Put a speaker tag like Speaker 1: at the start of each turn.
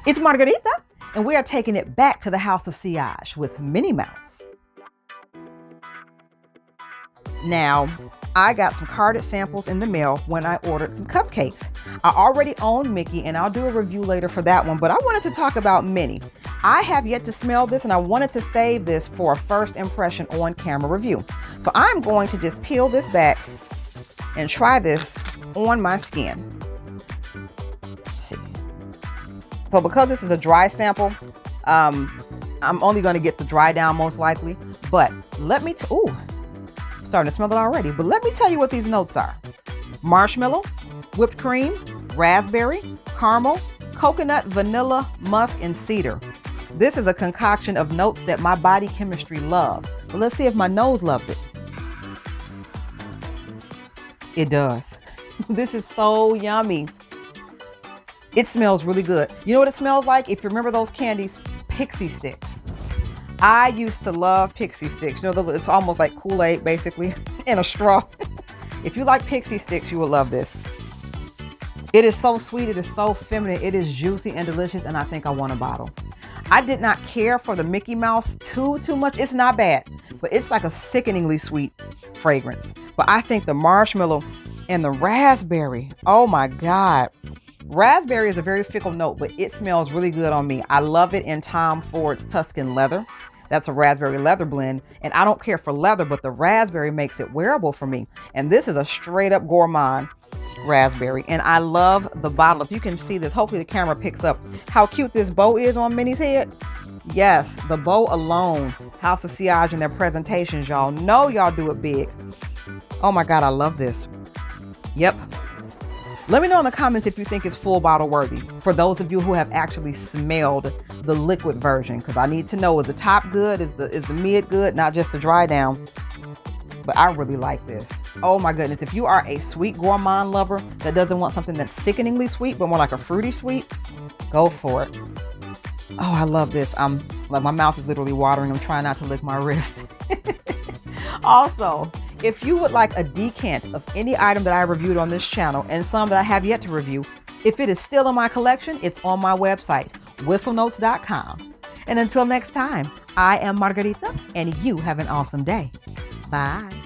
Speaker 1: It's Margarita, and we are taking it back to the House of Sillage with Minnie Mouse. Now, I got some carded samples in the mail when I ordered some cupcakes. I already own Mickey, and I'll do a review later for that one, but I wanted to talk about Minnie. I have yet to smell this, and I wanted to save this for a first impression on camera review. So I'm going to just peel this back and try this on my skin. Let's see. So because this is a dry sample, I'm only going to get the dry down most likely, but let me, starting to smell it already, but let me tell you what these notes are. Marshmallow, whipped cream, raspberry, caramel, coconut, vanilla, musk, and cedar. This is a concoction of notes that my body chemistry loves. But let's see if my nose loves it. It does. This is so yummy. It smells really good. You know what it smells like? If you remember those candies, pixie sticks. I used to love pixie sticks. You know, it's almost like Kool-Aid, basically, in a straw. If you like pixie sticks, you will love this. It is so sweet. It is so feminine. It is juicy and delicious, and I think I want a bottle. I did not care for the Mickey Mouse too much. It's not bad, but it's like a sickeningly sweet fragrance. But I think the marshmallow and the raspberry, oh my God. Raspberry is a very fickle note, but it smells really good on me. I love it in Tom Ford's Tuscan Leather. That's a raspberry leather blend. And I don't care for leather, but the raspberry makes it wearable for me. And this is a straight up Gourmand raspberry. And I love the bottle. If you can see this, hopefully the camera picks up how cute this bow is on Minnie's head. Yes, the bow alone. House of Sillage and their presentations, y'all know y'all do it big. Oh my God, I love this. Yep. Let me know in the comments if you think it's full bottle worthy. For those of you who have actually smelled the liquid version, because I need to know, is the top good? Is the mid good? Not just the dry down. But I really like this. Oh my goodness. If you are a sweet gourmand lover that doesn't want something that's sickeningly sweet, but more like a fruity sweet, go for it. Oh, I love this. Like my mouth is literally watering. I'm trying not to lick my wrist. Also, if you would like a decant of any item that I reviewed on this channel and some that I have yet to review, if it is still in my collection, it's on my website, whistlenotes.com. And until next time, I am Margarita, and you have an awesome day. Bye.